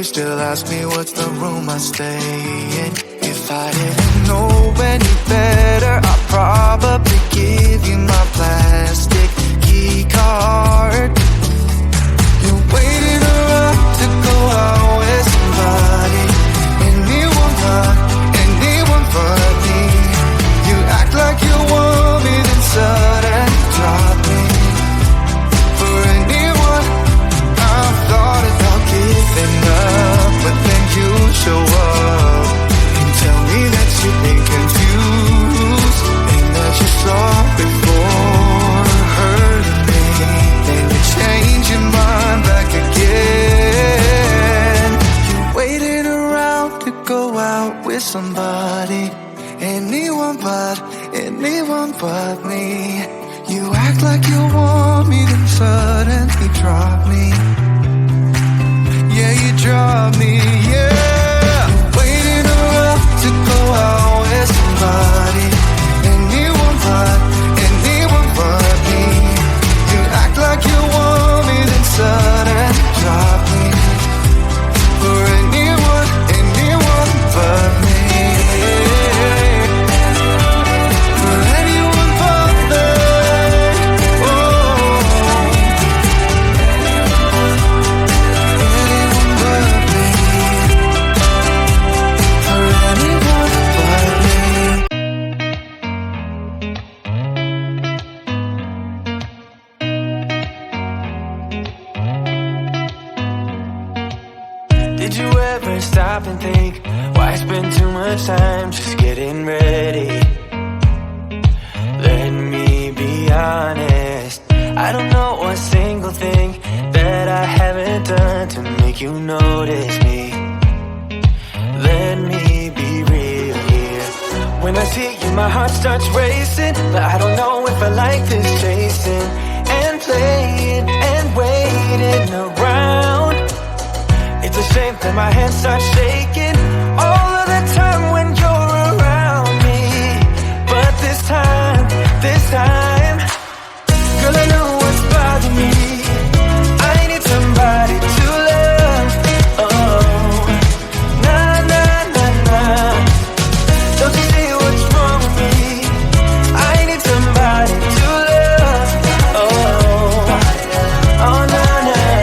still ask me what's the room I stay in. If I didn't know any better, I'd probably give you my plastic key card. You're waiting around to go out with somebody, anyone but me. You act like you want me, then suddenly drop me. For anyone, I've thought about giving up, but then you show up and tell me that you've been confused and that you're sorry for hurting me. Then you change your mind back again. You're waiting around to go out with somebody, anyone but me. You act like you want me, then suddenly drop me. Yeah, you drop me, yeah. Waiting around to go out with somebody, anyone but me. You act like you want me, then suddenly drop me. For anyone but me. Did you ever stop and think, why spend too much time just getting ready? Let me be honest, I don't know a single thing that I haven't done to make you notice me. Let me be real here. When I see you, my heart starts racing, but I don't know if I like this chasing and playing and waiting around. It's a shame that my hands start shaking all of the time when you're around me. But this time, girl, I know what's bothering me. I need somebody to love. Oh, nah, nah, nah, nah. Don't you see what's wrong with me? I need somebody to love. Oh, nah, nah.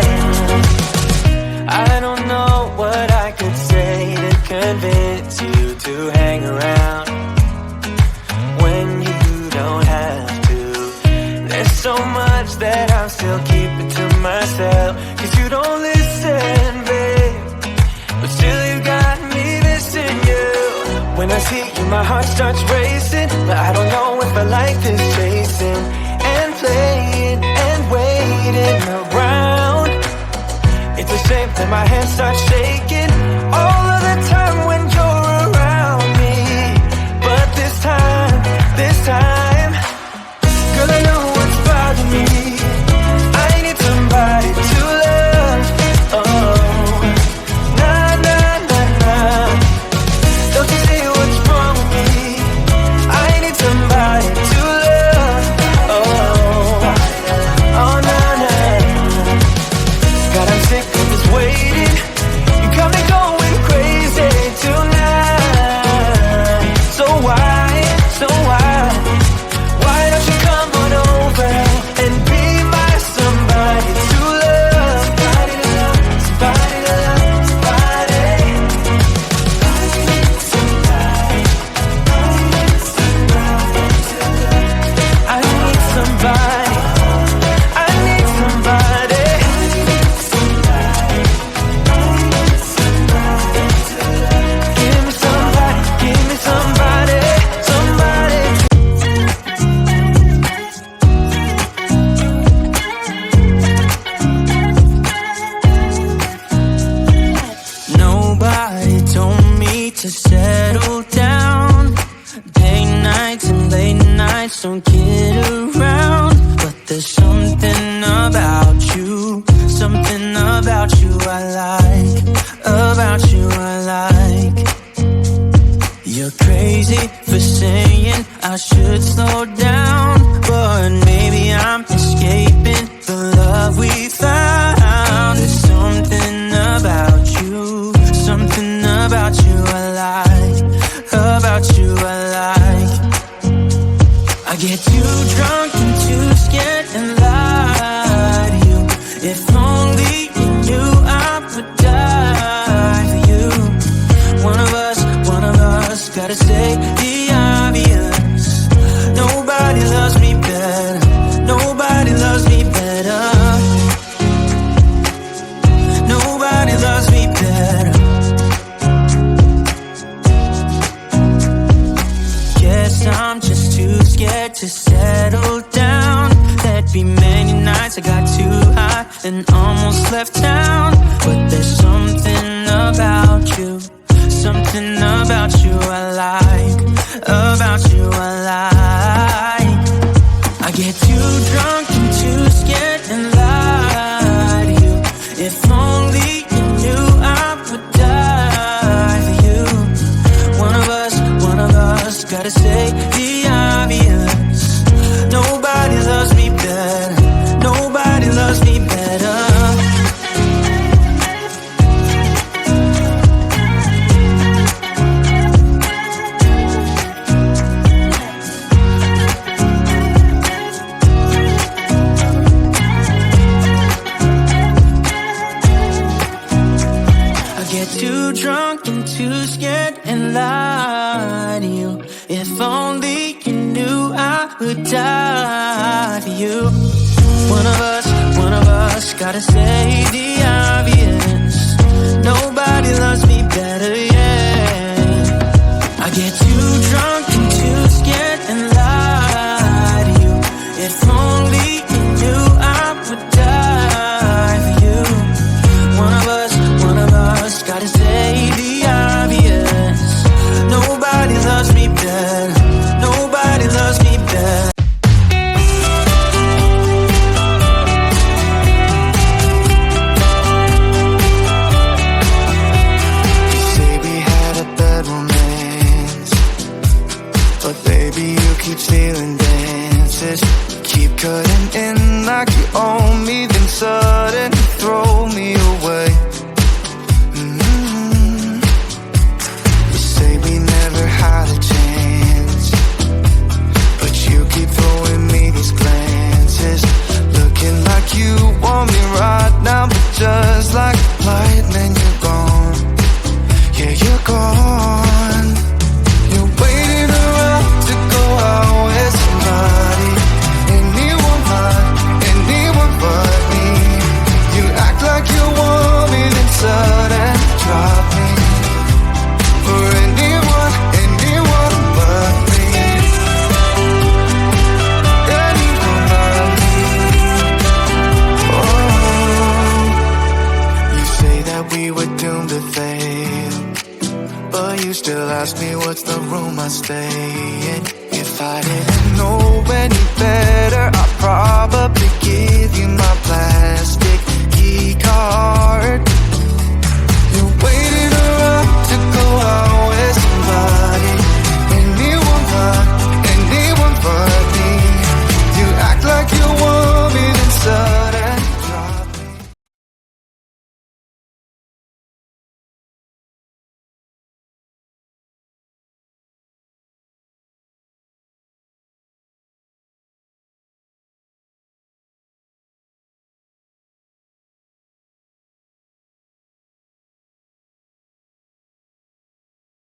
I don't know what I could say to convince you to hang around when you don't have to. There's so much that I'm still keeping to myself, 'cause you don't listen, babe. But still you got me missing you. When I see you, my heart starts racing, but I don't know if I like this chasing and playing and waiting around. It's a shame that my hands start shaking all of the time when you're around me. But this time, girl, I know what's bothering me. I need somebody to love. Oh, nah, nah, nah, nah. Don't you see what's wrong with me? I need somebody to love. Oh, nah, nah. God, I'm sick of this waiting. You got me going crazy tonight. So why don't you come on over and be my somebody to love? Somebody to love, somebody to love, somebody. I need somebody to love. I need somebody. I need somebody. Give me somebody, somebody. Nobody told me to settle down. Day nights and late nights don't get around. But there's something about you I like, about you I like. You're crazy for saying I should slow down, but maybe I'm escaping the love we found. There's something about you something about you I like, about you I like. I get too drunk and too scared and lie to you. If only you knew I would die for you. One of us gotta say the obvious. Nobody loves me better, nobody loves me better. Too drunk and too scared and lie to you. If only you knew I would die for you. One of us gotta say the obvious. Nobody loves me better, yeah. I get too drunk and too scared and lie to you. If only you knew I would die for you. One of us gotta say the obvious. Nobody loves me better, nobody loves me better. You say we had a bad romance, but baby you keep stealing dances. Keep cutting in like you own me, then suddenly throw me away. Had a chance, but you keep throwing me these glances, looking like you want me right now, but just like lightning you're gone. Yeah, you're gone. You're waiting around to go out with somebody, anyone but me. You act like you want me, then suddenly drop me for anyone but me. Anyone but me. Oh, you say that we were doomed to fail, but you still ask me what's the room I stay in. If I didn't know any better, I'd probably give you my plastic key card.